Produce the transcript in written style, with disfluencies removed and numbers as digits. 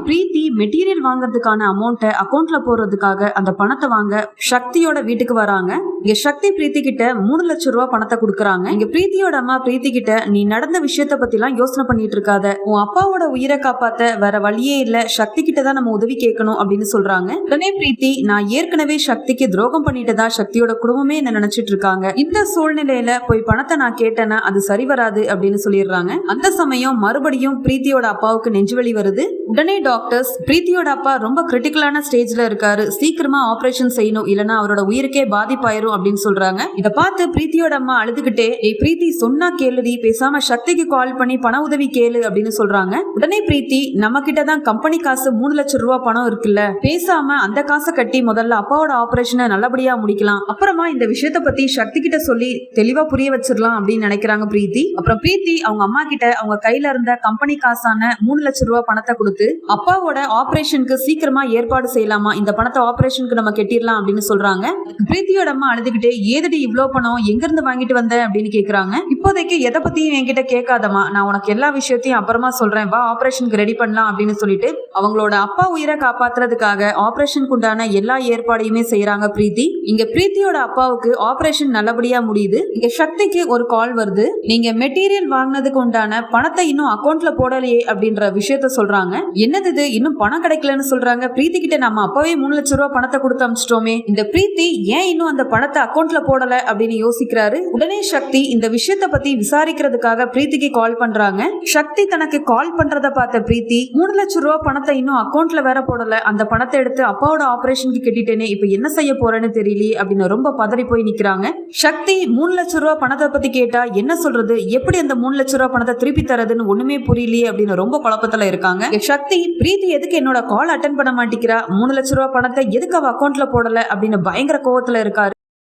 பிரீத்தி material வாங்குறதுக்கான அமௌண்ட்டை அக்கௌண்ட்ல போடுறதுக்காக அந்த பணத்தை வாங்க சக்தியோட வீட்டுக்கு வராங்க. இங்க சக்தி பிரீத்தி கிட்ட 3 லட்சம் ரூபாய் பணத்தை கொடுக்கறாங்க. இங்க பிரீத்தியோட அம்மா பிரீத்தி கிட்ட, நீ நடந்த விஷயத்த பத்தி எல்லாம் யோசனை பண்ணிட்டு இருக்காத, உன் அப்பாவோட உயிரை காப்பாத்த வேற வழியே இல்ல, சக்தி கிட்ட தான் நம்ம உதவி கேட்கணும் அப்படின்னு சொல்றாங்க. உடனே பிரீத்தி, நான் ஏற்கனவே சக்திக்கு துரோகம் பண்ணிட்டதா சக்தியோட குடும்பமே என்ன நினைச்சிட்டு இருக்காங்க, இந்த சூழ்நிலையில போய் பணத்தை நான் கேட்டேன்னா அது சரி வராது அப்படின்னு சொல்லிடுறாங்க. அந்த சமயம் மறுபடியும் பிரீத்தியோட அப்பாவுக்கு நெஞ்சுவலி வருது. உடனே டாக்டர்ஸ், பிரீத்தியோட அப்பா ரொம்ப கிரிட்டிக்கலான ஸ்டேஜ்ல இருக்காரு, சீக்கிரமா ஆபரேஷன் செய்யணும், இல்லனா அவரோட உயிருக்கே பாதிப்பாயிரும் அப்படின்னு சொல்றாங்க. இத பார்த்து பிரீத்தியோட அம்மா அழுதுகிட்டே, ஏய் பிரீத்தி சொன்னா கேளுடி, பேசாம சக்திக்கு கால் பண்ணி பண உதவி கேளு அப்படின்னு சொல்றாங்க. உடனே பிரீத்தி, நம்ம கிட்ட தான் கம்பெனி காசு 3 லட்சம் ரூபாய் பணம் இருக்குல்ல, பேசாம அந்த காசை கட்டி முதல்ல அப்பாவோட ஆபரேஷனை நல்லபடியா முடிக்கலாம், அப்புறமா இந்த விஷயத்த பத்தி சக்தி கிட்ட சொல்லி தெளிவா புரிய வச்சிடலாம் அப்படின்னு நினைக்கிறாங்க பிரீத்தி. அப்புறம் பிரீத்தி அவங்க அம்மா கிட்ட அவங்க கையில இருந்த கம்பெனி காசான 3 லட்சம் ரூபாய் பணத்தை கொடுத்து அப்பாவோட ஆபரேஷனுக்கு சீக்கிரமா ஏற்பாடு செய்யலாமா, இந்த பணத்தை ஆபரேஷனுக்கு நம்ம கட்டிடலாம் அப்படின்னு சொல்றாங்க. பிரீத்தியோட அம்மா அழுதுகிட்டே, ஏதடி இவ்ளோ பணம் எங்க இருந்து வாங்கிட்டு வந்த அப்படின்னு கேக்குறாங்க. இப்போதைக்கு எதை பத்தியும் என்கிட்ட கேட்காதமா, நான் உனக்கு எல்லா விஷயத்தையும் அப்புறமா சொல்றேன், வா ஆபரேஷனுக்கு ரெடி பண்ணலாம் அப்படின்னு சொல்லிட்டு அவங்களோட அப்பா உயிரை காப்பாத்துறதுக்காக ஆபரேஷனுக்கு உண்டான எல்லா ஏற்பாடையுமே செய்யறாங்க பிரீத்தி. இங்க பிரீத்தியோட அப்பாவுக்கு ஆபரேஷன் நல்லபடியா முடியுது. இங்க சக்திக்கு ஒரு கால் வருது, நீங்க மெட்டீரியல் வாங்கினதுக்கு உண்டான பணத்தை இன்னும் அக்கௌண்ட்ல போடலையே அப்படின்ற விஷயத்த சொல்றாங்க. என்னது இது, இன்னும் பணம் கிடைக்கலன்னு சொல்றாங்க, பிரீத்தி கிட்ட நம்ம அப்பவே 3 லட்சம் ரூபாய் பணத்தை கொடுத்து அனுப்பிச்சிட்டோமே, இந்த பிரீத்தி ஏன் இன்னும் அந்த பணத்தை அக்கௌண்ட்ல போடல அப்படின்னு யோசிக்கிறாரு. உடனே சக்தி இந்த விஷயத்த பத்தி விசாரிக்கிறதுக்காக பிரீத்திக்கு கால் பண்றாங்க. சக்தி தனக்கு கால் பண்றத பார்த்த பிரீத்தி, 3 லட்சம் ரூபாய் பணத்தை இன்னும் அக்கௌண்ட்ல வேற போடல, அந்த பணத்தை எடுத்து அப்பாவோட ஆபரேஷனுக்கு கட்டிட்டேனே, இப்ப என்ன செய்ய போறேன்னு தெரியல அப்படின்னு ரொம்ப பதறி போய் நிக்கிறாங்க. சக்தி 3 லட்சம் ரூபாய் பணத்தை பத்தி கேட்டா என்ன சொல்றது, எப்படி அந்த 3 லட்சம் ரூபாய் பணத்தை திருப்பி தரதுன்னு ஒண்ணுமே புரியலையே அப்படின்னு ரொம்ப குழப்பத்துல இருக்காங்க. சக்தி, பிரீத்தி எதுக்கு என்னோட கால் அட்டன் பண்ண மாட்டேங்கிறா, 3 லட்சம் ரூபாய் பணத்தை எதுக்கு அவ அக்கௌண்ட்ல போடல அப்படின்னு பயங்கர கோவத்துல இருக்காரு.